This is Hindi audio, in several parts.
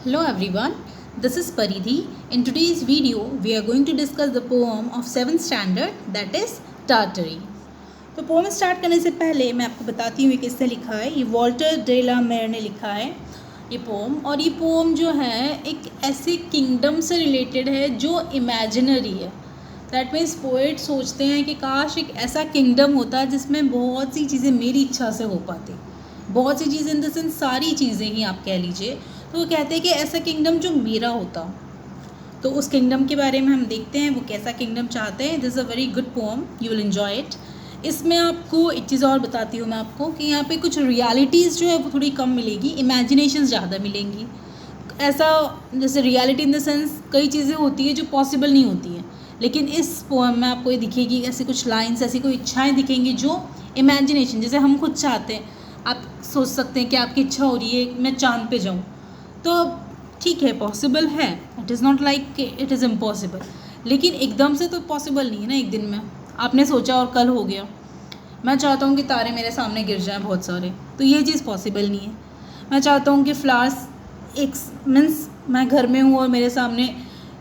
Hello everyone, this is Paridhi. In today's video, we are going to discuss the poem of 7th standard that is Tartary. तो पोम स्टार्ट करने से पहले मैं आपको बताती हूँ ये किसने लिखा है। ये वॉल्टर डे ला मेयर ने लिखा है ये पोम, और ये पोम जो है एक ऐसे किंगडम से रिलेटेड है जो इमेजिनरी है। दैट मीन्स पोएट सोचते हैं कि काश एक ऐसा किंगडम होता जिसमें बहुत सी चीज़ें मेरी इच्छा से हो पाती, बहुत सी चीज़ें इन द सेंस सारी चीज़ें ही आप कह लीजिए। तो वो कहते हैं कि ऐसा किंगडम जो मेरा होता। तो उस किंगडम के बारे में हम देखते हैं वो कैसा किंगडम चाहते हैं। This is a very good poem, you will enjoy it. इसमें आपको एक चीज़ और बताती हूँ मैं आपको कि यहाँ पे कुछ रियलिटीज़ जो है वो थोड़ी कम मिलेगी, इमेजिनेशंस ज़्यादा मिलेंगी। ऐसा जैसे रियलिटी इन द सेंस कई चीज़ें होती है जो पॉसिबल नहीं होती हैं, लेकिन इस पोएम में आपको ये दिखेगी ऐसी कुछ लाइन्स, ऐसी कोई इच्छाएँ दिखेंगी जो इमेजिनेशन, जैसे हम खुद चाहते हैं। आप सोच सकते हैं कि आपकी इच्छा हो रही है मैं चाँद पे जाऊँ, तो ठीक है पॉसिबल है, it is not like it is impossible, लेकिन एकदम से तो पॉसिबल नहीं है ना। एक दिन में आपने सोचा और कल हो गया। मैं चाहता हूँ कि तारे मेरे सामने गिर जाएं बहुत सारे, तो ये चीज़ पॉसिबल नहीं है। मैं चाहता हूँ कि फ्लावर्स एक मीन्स मैं घर में हूँ और मेरे सामने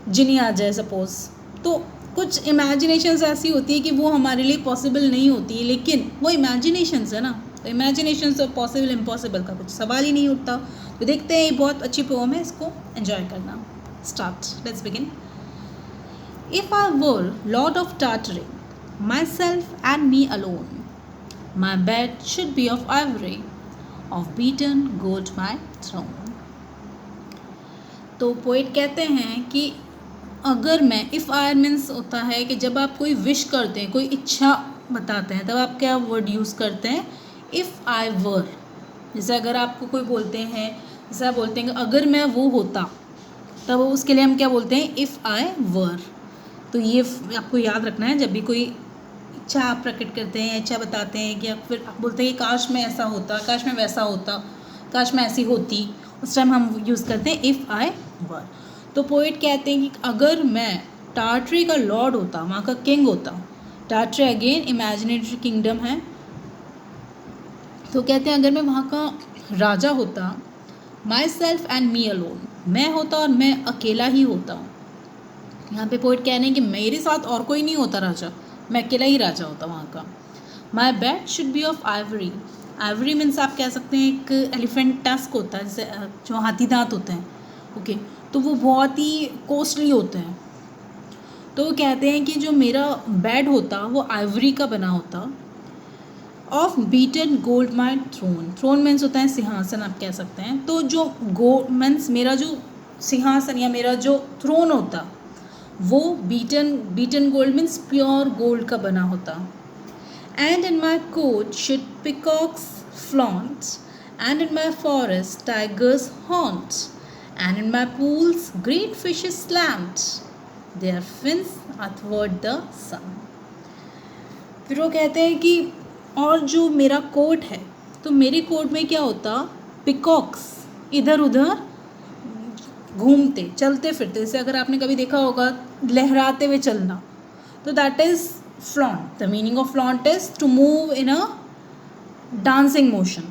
जिनी आ जाए सपोज़, तो कुछ इमेजिनेशंस ऐसी होती है कि वो हमारे लिए पॉसिबल नहीं होती है, लेकिन वो इमेजिनेशंस है ना। तो इमेजिनेशंस और पॉसिबल इम्पॉसिबल का कुछ सवाल ही नहीं उठता। तो देखते हैं, ये बहुत अच्छी पोएम है, इसको एंजॉय करना। Start, let's begin. If I were lord of Tartary, myself and me alone, my bed should be of ivory, of beaten gold my throne. तो पोएट कहते हैं कि अगर मैं, इफ़ आई मीन्स होता है कि जब आप कोई विश करते हैं, कोई इच्छा बताते हैं, तब आप क्या वर्ड यूज़ करते हैं, इफ़ आई वर। जैसे अगर आपको कोई बोलते हैं, जैसे आप बोलते हैं कि अगर मैं वो होता, तब उसके लिए हम क्या बोलते हैं, इफ़ आई वर। तो ये आपको याद रखना है, जब भी कोई इच्छा आप प्रकट करते हैं, इच्छा बताते हैं, कि फिर आप बोलते हैं कि काश मैं ऐसा होता, काश मैं वैसा होता, काश मैं ऐसी होती, उस टाइम हम यूज़ करते हैं इफ़ आई वर। तो पोएट कहते हैं कि अगर मैं टार्टरी का लॉर्ड होता, वहाँ का किंग होता। टार्टरी अगेन इमेजिनरी किंगडम है। तो कहते हैं अगर मैं वहाँ का राजा होता, my self and me alone, मैं होता और मैं अकेला ही होता। यहाँ पे पोएट कह रहे हैं कि मेरे साथ और कोई नहीं होता राजा, मैं अकेला ही राजा होता वहाँ का। माई bed should be of Ivory. Ivory means आप कह सकते हैं एक एलिफेंट टस्क होता है, जैसे जो हाथी दांत होते हैं, ओके। तो वो बहुत ही कॉस्टली होते हैं। तो वो कहते हैं कि जो मेरा बेड होता वो आइवरी का बना होता, of beaten gold my throne. Throne means होता है सिंहासन, आप कह सकते हैं। तो जो गोल्ड मीन्स मेरा जो सिंहासन या मेरा जो थ्रोन होता वो beaten gold means pure gold का बना होता। And in my court should peacocks flaunt, and in my forest tigers haunt, and in my pools great fishes slant, their fins athwart the sun. फिर वो कहते हैं कि और जो मेरा कोट है, तो मेरे कोट में क्या होता, पिकॉक्स इधर उधर घूमते चलते फिरते। जैसे अगर आपने कभी देखा होगा लहराते हुए चलना, तो that is flaunt. The meaning of flaunt is to move in a dancing motion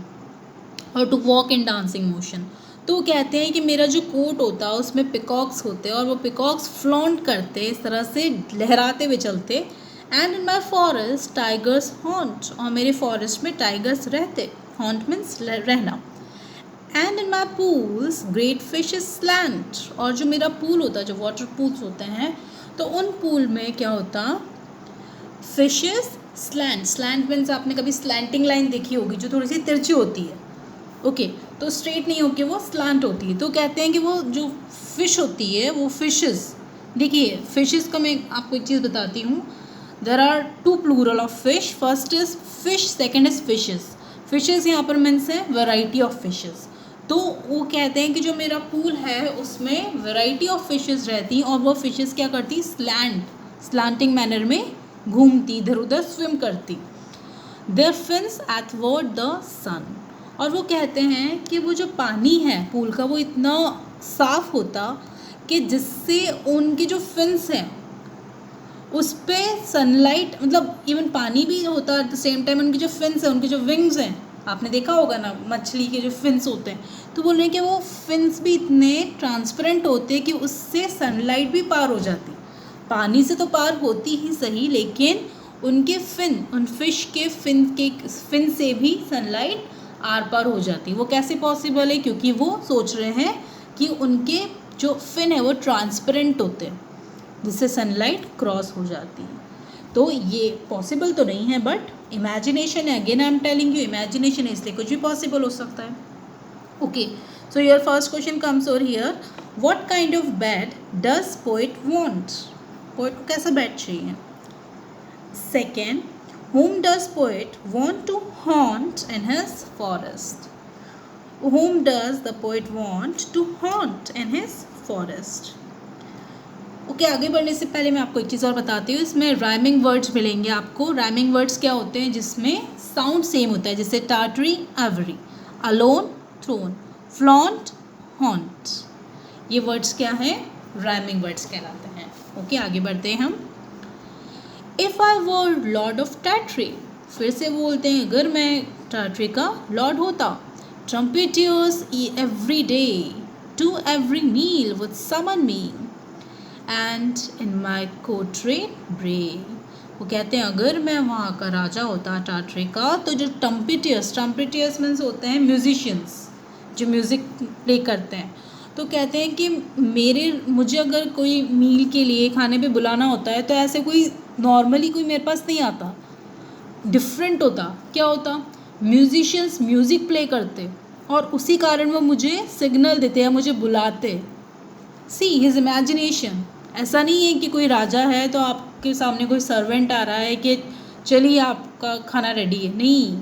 और to walk in dancing motion. तो कहते हैं कि मेरा जो कोट होता है उसमें पिकॉक्स होते और वो पिकॉक्स फ्लॉन्ट करते, इस तरह से लहराते हुए चलते। And in my forest tigers haunt, और मेरे फॉरेस्ट में टाइगर्स रहते, हॉन्ट मीन्स रहना। And in my pools great fishes slant, और जो मेरा पूल होता है, जो वाटर पूल्स होते हैं, तो उन पूल में क्या होता, फिशेस स्लैंट। स्लैंट मीन्स आपने कभी स्लैंटिंग लाइन देखी होगी जो थोड़ी सी तिरछी होती है, ओके। तो स्ट्रेट नहीं होके वो स्लैंट होती है। तो कहते हैं कि वो जो फिश होती है वो फिशेस, देखिए फिशेस का मैं आपको एक चीज़ बताती हूँ। There are two plural of fish, first is fish, second is fishes. Fishes यहाँ पर मीन्स है वेराइटी ऑफ फिशेस। तो वो कहते हैं कि जो मेरा पूल है उसमें वेराइटी ऑफ फिशेस रहती और वो फिशेस क्या करती, स्लैंटिंग मैनर में घूमती, इधर उधर स्विम करती। देयर फिन्स एथवर्ड द सन, और वो कहते हैं कि वो जो पानी है पूल का वो इतना साफ होता कि जिससे उनकी जो फिन्स हैं उस पर सनलाइट, मतलब इवन पानी भी होता, एट द सेम टाइम उनकी जो फिन्स हैं, उनकी जो विंग्स हैं, आपने देखा होगा ना मछली के जो फिन्स होते हैं, तो बोल रहे हैं कि वो फिन्स भी इतने ट्रांसपेरेंट होते हैं कि उससे सनलाइट भी पार हो जाती। पानी से तो पार होती ही सही, लेकिन उनके फिन, उन फिश के फिन से भी सनलाइट आर पार हो जाती। वो कैसे पॉसिबल है? क्योंकि वो सोच रहे हैं कि उनके जो फिन है वो ट्रांसपेरेंट होते हैं, जिससे सनलाइट क्रॉस हो जाती है। तो ये पॉसिबल तो नहीं है, बट इमेजिनेशन है। Again I am telling you, imagination है, इसलिए कुछ भी पॉसिबल हो सकता है। Okay, so your first question comes over here, what kind of bed does poet want? Poet को कैसा बेड चाहिए? Second, whom does poet want to haunt in his forest? Whom does the poet want to haunt in his forest? Okay, आगे बढ़ने से पहले मैं आपको एक चीज़ और बताती हूँ। इसमें राइमिंग वर्ड्स मिलेंगे आपको। राइमिंग वर्ड्स क्या होते हैं? जिसमें साउंड सेम होता है, जैसे Tartary, every, alone, throne, flaunt, haunt. ये वर्ड्स क्या हैं? राइमिंग वर्ड्स कहलाते हैं। ओके, आगे बढ़ते हैं हम। If I were lord of Tartary, फिर से बोलते हैं अगर मैं टाटरी का लॉर्ड होता। Trumpeteers every day to every meal would summon me and in my courtyard bray. वो कहते हैं अगर मैं वहाँ का राजा होता टाटरी का, तो जो ट्रम्पेटियर्स मीन्स होते हैं म्यूजिशियंस, जो म्यूज़िक प्ले करते हैं, तो कहते हैं कि मुझे अगर कोई मील के लिए खाने पे बुलाना होता है, तो ऐसे कोई नॉर्मली कोई मेरे पास नहीं आता, डिफरेंट होता। क्या होता? म्यूजिशियंस म्यूज़िक प्ले करते और उसी कारण वो मुझे सिग्नल देते हैं, मुझे बुलाते। See his imagination. ऐसा नहीं है कि कोई राजा है तो आपके सामने कोई सर्वेंट आ रहा है कि चलिए आपका खाना रेडी है। नहीं,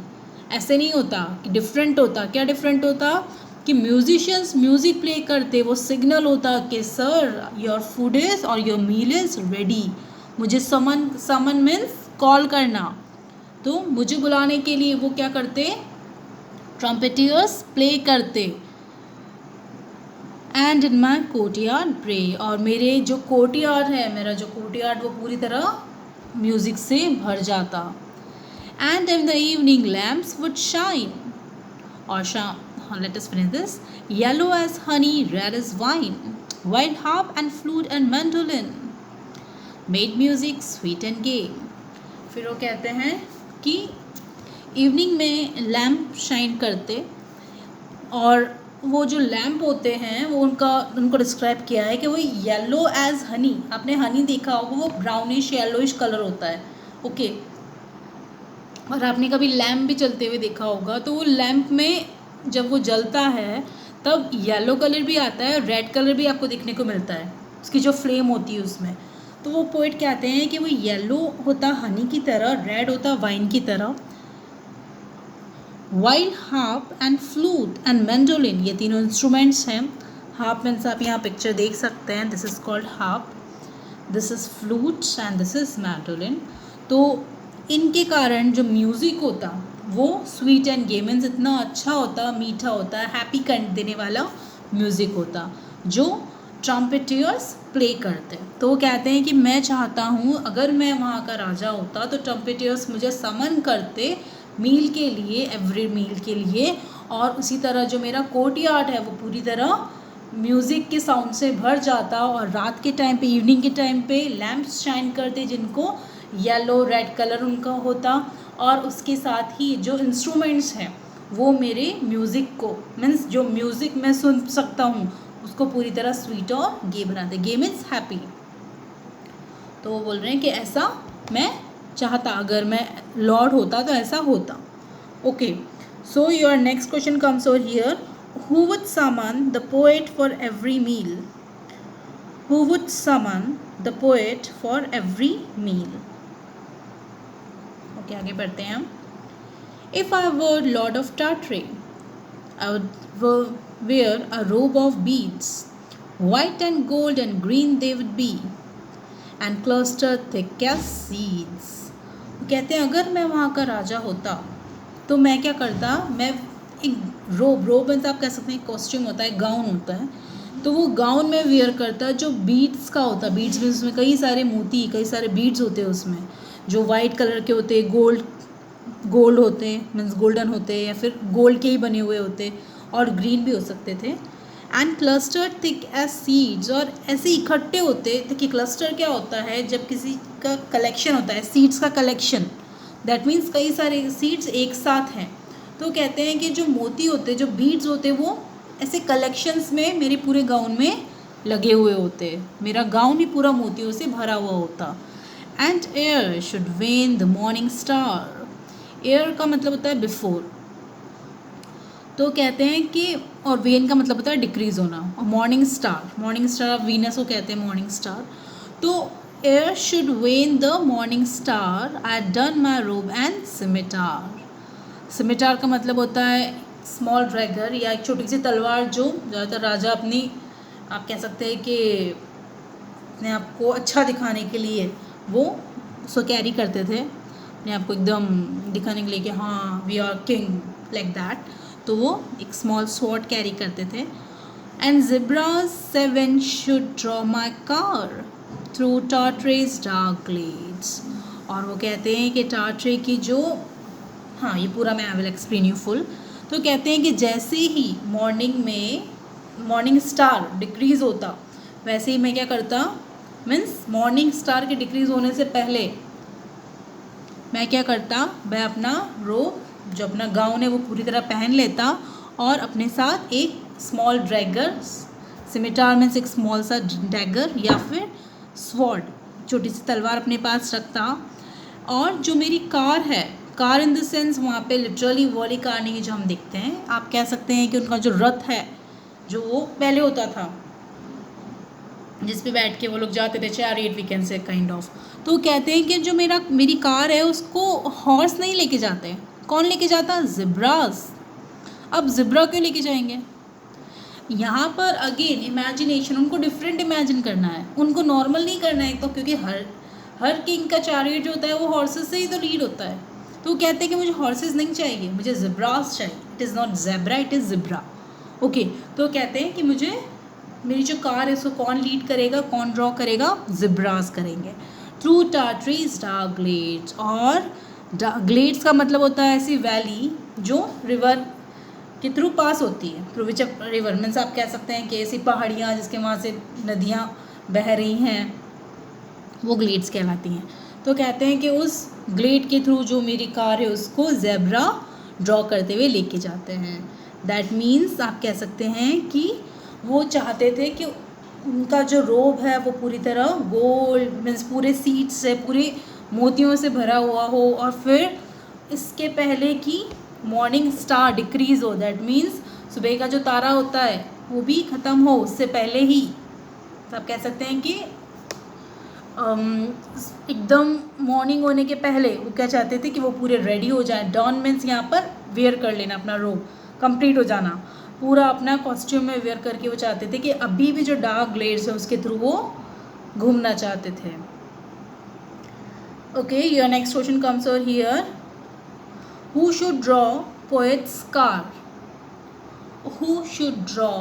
ऐसे नहीं होता, कि डिफरेंट होता। क्या डिफरेंट होता? कि म्यूजिशियंस म्यूज़िक प्ले करते, वो सिग्नल होता कि सर योर फूड इज़ और योर मील इज़ रेडी। मुझे समन मीन्स कॉल करना, तो मुझे बुलाने के लिए वो क्या करते? ट्रम्पेटियर्स प्ले करते। And in my courtyard pray, और मेरे जो कोर्टयार्ड है, मेरा जो कोर्टयार्ड वो पूरी तरह म्यूज़िक से भर जाता। And in the evening lamps would shine, और शाम, let us finish this, yellow as honey, red as wine, wild harp and flute and mandolin made music sweet and gay. फिर वो कहते हैं कि इवनिंग में लैम्प शाइन करते, और वो जो लैम्प होते हैं वो उनको डिस्क्राइब किया है कि वो येलो एज हनी। आपने हनी देखा होगा, वो ब्राउनिश येलोइश कलर होता है। ओके, और आपने कभी लैम्प भी चलते हुए देखा होगा, तो वो लैम्प में जब वो जलता है तब येलो कलर भी आता है, रेड कलर भी आपको देखने को मिलता है, उसकी जो फ्लेम होती है उसमें। तो वो पोइट कहते हैं कि वो येलो होता हनी की तरह, रेड होता वाइन की तरह, wild harp and flute and mandolin, ये तीनों इंस्ट्रूमेंट्स हैं। हार्प मीन्स आप यहाँ पिक्चर देख सकते हैं, this is called harp, this is flute and this is mandolin. तो इनके कारण जो म्यूज़िक होता वो स्वीट एंड गे मीन्स इतना अच्छा होता, मीठा होता, हैप्पी कंठ देने वाला म्यूज़िक होता, जो ट्रम्पेटियर्स प्ले करते। तो वो कहते हैं कि मैं चाहता हूँ अगर मैं वहाँ का राजा होता तो ट्रम्पेटियर्स मुझे समन करते मील के लिए, एवरी मील के लिए, और उसी तरह जो मेरा कोर्टयार्ड है वो पूरी तरह म्यूज़िक के साउंड से भर जाता, और रात के टाइम पे, इवनिंग के टाइम पे लैम्प्स शाइन करते जिनको येलो रेड कलर उनका होता, और उसके साथ ही जो इंस्ट्रूमेंट्स हैं वो मेरे म्यूज़िक को, मीन्स जो म्यूज़िक मैं सुन सकता हूँ उसको पूरी तरह स्वीट और गे बनाते। गे मीन्स हैप्पी। तो वो बोल रहे हैं कि ऐसा मैं चाहता, अगर मैं लॉर्ड होता तो ऐसा होता। Okay, so your next question comes over here, who would summon the poet for every meal? Who would summon the poet for every meal? Okay, आगे बढ़ते हैं हम। If I were lord of Tartary, I would wear a robe of beads, white and gold and green they would be, and cluster thick as seeds. कहते हैं अगर मैं वहाँ का राजा होता तो मैं क्या करता, मैं एक रोब में आप कह सकते हैं कॉस्ट्यूम होता है, गाउन होता है, तो वो गाउन में वेयर करता जो बीड्स का होता। बीड्स में उसमें कई सारे मोती, कई सारे बीड्स होते हैं उसमें, जो वाइट कलर के होते, गोल्ड होते हैं, मीन्स गोल्डन होते हैं, या फिर गोल्ड के ही बने हुए होते, और ग्रीन भी हो सकते थे। And cluster thick as seeds, और ऐसे इकट्ठे होते। देखिए क्लस्टर क्या होता है, जब किसी का कलेक्शन होता है, सीड्स का कलेक्शन, दैट मीन्स कई सारे सीड्स एक साथ हैं। तो कहते हैं कि जो मोती होते, जो बीड्स होते, वो ऐसे कलेक्शंस में मेरे पूरे गाउन में लगे हुए होते, मेरा गाउन ही पूरा मोतियों से भरा हुआ होता। And air should wane the morning star, air का मतलब होता है बिफोर, तो कहते हैं कि, और वेन का मतलब होता है डिक्रीज होना, और मॉर्निंग स्टार वीनस को कहते हैं मॉर्निंग स्टार। तो ere should wane the morning star, I don my robe and सिमिटार। सिमिटार का मतलब होता है स्मॉल ड्रैगर, या एक छोटी सी तलवार जो ज़्यादातर राजा अपनी, आप कह सकते हैं कि अपने आप को अच्छा दिखाने के लिए वो उसको कैरी करते थे, अपने आप को एकदम दिखाने के लिए कि हाँ we are king, like that. तो वो एक स्मॉल स्वॉर्ड कैरी करते थे। And zebras 7 should draw my car through Tartary's dark glades, और वो कहते हैं कि टार्ट्रे की जो, हाँ ये पूरा मैं I will explain you full. तो कहते हैं कि जैसे ही मॉर्निंग स्टार डिक्रीज़ होता, वैसे ही मैं क्या करता, मीन्स मॉर्निंग स्टार के डिक्रीज़ होने से पहले मैं क्या करता, मैं अपना रोब, जो अपना गाउन है वो पूरी तरह पहन लेता, और अपने साथ एक स्मॉल ड्रैगर, सिमिटार मीन्स एक स्मॉल सा डैगर या फिर स्वॉर्ड, छोटी सी तलवार अपने पास रखता। और जो मेरी कार है, कार इन द सेंस वहाँ पे लिटरली वाली कार नहीं है जो हम देखते हैं, आप कह सकते हैं कि उनका जो रथ है, जो वो पहले होता था, जिस पे बैठ के वो लोग जाते थे, chariot we can say kind of. तो कहते हैं कि जो मेरी कार है उसको हॉर्स नहीं लेके जाते, कौन लेके जाता, ज़ेब्रास। अब ज़ेब्रा क्यों लेके जाएंगे, यहाँ पर अगेन इमेजिनेशन, उनको डिफरेंट इमेजिन करना है, उनको नॉर्मल नहीं करना है, तो क्योंकि हर किंग का चैरियट जो होता है वो हॉर्सेस से ही तो लीड होता है। तो कहते हैं कि मुझे हॉर्सेस नहीं चाहिए, मुझे ज़ेब्रास चाहिए, it is not zebra, it is zebra. Okay, तो कहते हैं कि मुझे मेरी जो कार है उसको कौन लीड करेगा, कौन ड्रॉ करेगा, ज़ेब्रास करेंगे। थ्रू टार्ट्रीज डार्क ग्लेड्स, और ग्लेड्स का मतलब होता है ऐसी वैली जो रिवर के थ्रू पास होती है, थ्रू विच रिवर मीन्स आप कह सकते हैं कि ऐसी पहाड़ियाँ जिसके वहाँ से नदियाँ बह रही हैं, वो ग्लेड्स कहलाती हैं। तो कहते हैं कि उस ग्लेड के थ्रू जो मेरी कार है उसको ज़ेब्रा ड्रॉ करते हुए लेके जाते हैं। दैट मीन्स आप कह सकते हैं कि वो चाहते थे कि उनका जो रोब है वो पूरी तरह गोल्ड मीन्स पूरे सीड्स से, पूरे मोतियों से भरा हुआ हो, और फिर इसके पहले कि मॉर्निंग स्टार डिक्रीज़ हो, दैट मीन्स सुबह का जो तारा होता है वो भी ख़त्म हो उससे पहले ही। तो आप कह सकते हैं कि एकदम मॉर्निंग होने के पहले वो क्या चाहते थे कि वो पूरे रेडी हो जाए। डॉन मीन्स यहाँ पर वेयर कर लेना, अपना रोब कंप्लीट हो जाना, पूरा अपना कॉस्ट्यूम में वेयर करके वो चाहते थे कि अभी भी जो डार्क ग्लेड्स है उसके थ्रू वो घूमना चाहते थे। Okay, your next question comes over here, who should draw poet's car, who should draw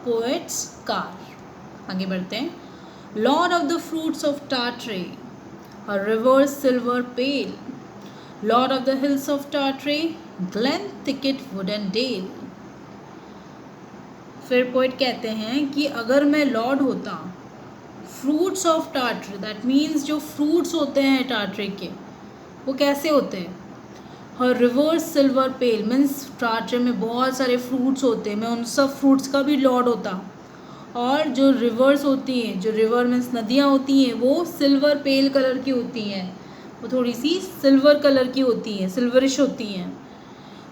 poet's car. आगे बढ़ते हैं। Lord of the fruits of Tartary, a river silver pale, lord of the hills of Tartary, glen thicket wood and dale। फिर पोइट कहते हैं कि अगर मैं लॉर्ड होता फ्रूट्स ऑफ टार्ट्रे, दैट मीन्स जो फ्रूट्स होते हैं टार्ट्रे के वो कैसे होते हैं, हर रिवर सिल्वर पेल मीन्स टार्ट्रे में बहुत सारे फ्रूट्स होते हैं, मैं उन सब फ्रूट्स का भी लॉर्ड होता। और जो रिवर्स होती हैं, जो रिवर मीन्स नदियाँ होती हैं, वो सिल्वर पेल कलर की होती हैं, वो थोड़ी सी सिल्वर कलर की होती हैं, सिल्वरिश होती हैं।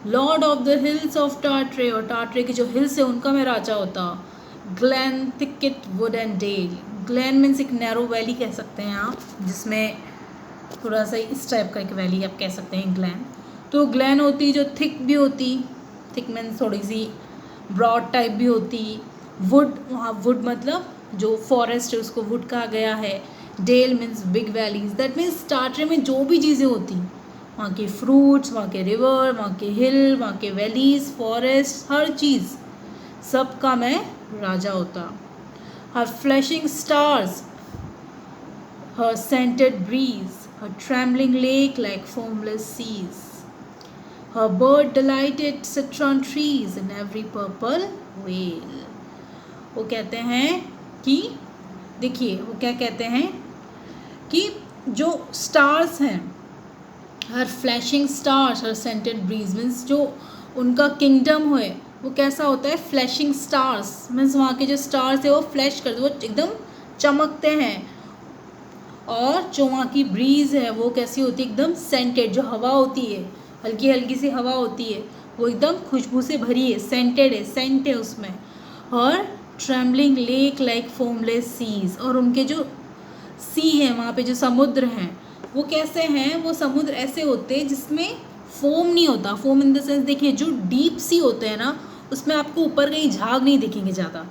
Lord of the hills of Tartary, और टार्ट्रे की जो हिल्स है उनका मैं राजा होता। Glen thicket wood and dell, glen means एक नैरो वैली कह सकते हैं आप, जिसमें थोड़ा सा इस टाइप का एक वैली आप कह सकते हैं ग्लेन। तो ग्लेन होती जो थिक भी होती, थिक मीन्स थोड़ी सी ब्रॉड टाइप भी होती। वुड, वहाँ वुड मतलब जो फॉरेस्ट है उसको वुड कहा गया है। Dale means big valleys, that means Tartary में जो भी चीज़ें होती, वहाँ के फ्रूट्स, वहाँ के रिवर, वहाँ के हिल, वहाँ के वैलीज, फॉरेस्ट, हर चीज़ सब का मैं राजा होता। Her flashing stars, her scented breeze, her trembling lake like foamless seas. Her bird delighted citron trees in every purple vale. वो कहते हैं कि देखिए वो क्या कहते हैं कि जो स्टार्स हैं, हर flashing stars, her scented bridge means जो उनका किंगडम है वो कैसा होता है, फ्लैशिंग स्टार्स मीन्स वहाँ के जो स्टार्स है वो फ्लैश करते, वो एकदम चमकते हैं। और जो वहाँ की ब्रीज है वो कैसी होती है, एकदम सेंटेड, जो हवा होती है हल्की हल्की सी हवा होती है वो एकदम खुशबू से भरी है, सेंटेड है, सेंट है उसमें। और trembling lake like foamless seize, और उनके जो सी है वहाँ पे जो समुद्र हैं वो कैसे हैं, वो समुद्र ऐसे होते हैं जिसमें फोम नहीं होता। फोम इन द सेंस देखिए जो डीप सी होते हैं ना उसमें आपको ऊपर कहीं झाग नहीं दिखेंगे ज़्यादा,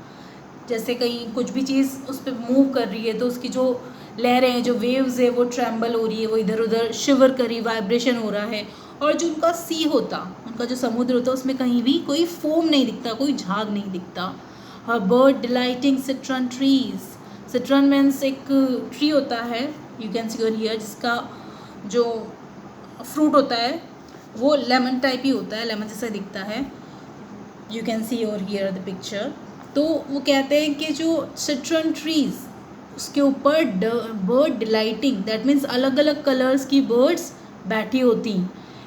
जैसे कहीं कुछ भी चीज़ उस पर मूव कर रही है तो उसकी जो लहरें हैं, जो वेव्स है वो ट्रैम्बल हो रही है, वो इधर उधर शिवर कर रही, वाइब्रेशन हो रहा है। और जो उनका सी होता, उनका जो समुद्र होता उसमें कहीं भी कोई फोम नहीं दिखता, कोई झाग नहीं दिखता। Her bird delighting citron trees, citron means एक ट्री होता है, you can see your here, जिसका जो फ्रूट होता है वो लेमन टाइप ही होता है, लेमन जैसा दिखता है, you can see your here the picture. तो वो कहते हैं कि जो सिट्रन ट्रीज उसके ऊपर बर्ड डिलाइटिंग, दैट मीन्स अलग अलग कलर्स की बर्ड्स बैठी होती,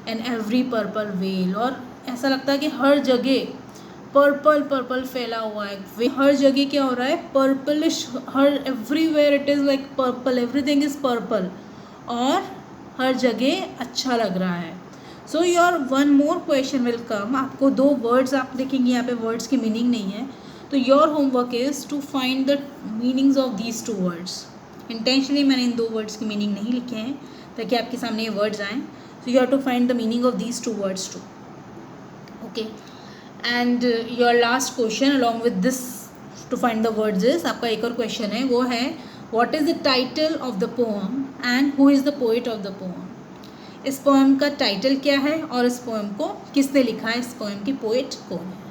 एंड एवरी पर्पल वेल, और ऐसा लगता है कि हर जगह पर्पल पर्पल फैला हुआ है, हर जगह क्या हो रहा है, purplish, her everywhere it is like purple, everything is purple, और हर जगह अच्छा लग रहा है। So your one more question will come, आपको दो वर्ड्स आप देखेंगे, यहाँ पे वर्ड्स की मीनिंग नहीं है, तो your homework is to find the meanings of these two words. Intentionally मैंने इन दो वर्ड्स की मीनिंग नहीं लिखे हैं ताकि आपके सामने ये वर्ड्स आएँ, so you have to find the meaning of these two words too, okay. And your last question along with this to find the words is, आपका एक और क्वेश्चन है, वो है what is the title of the poem and who is the poet of the poem. इस पोएम का टाइटल क्या है और इस पोएम को किसने लिखा है, इस पोएम की पोएट कौन है।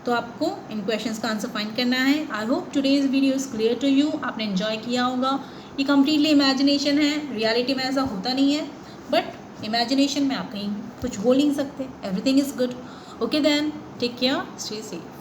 तो आपको इन क्वेश्चंस का आंसर फाइंड करना है। I hope today's video is clear to you, आपने एंजॉय किया होगा। ये कम्प्लीटली इमेजिनेशन है, रियलिटी में ऐसा होता नहीं है, बट इमेजिनेशन में आप कहीं कुछ बोल नहीं सकते, everything is good. Okay then, take care, stay safe.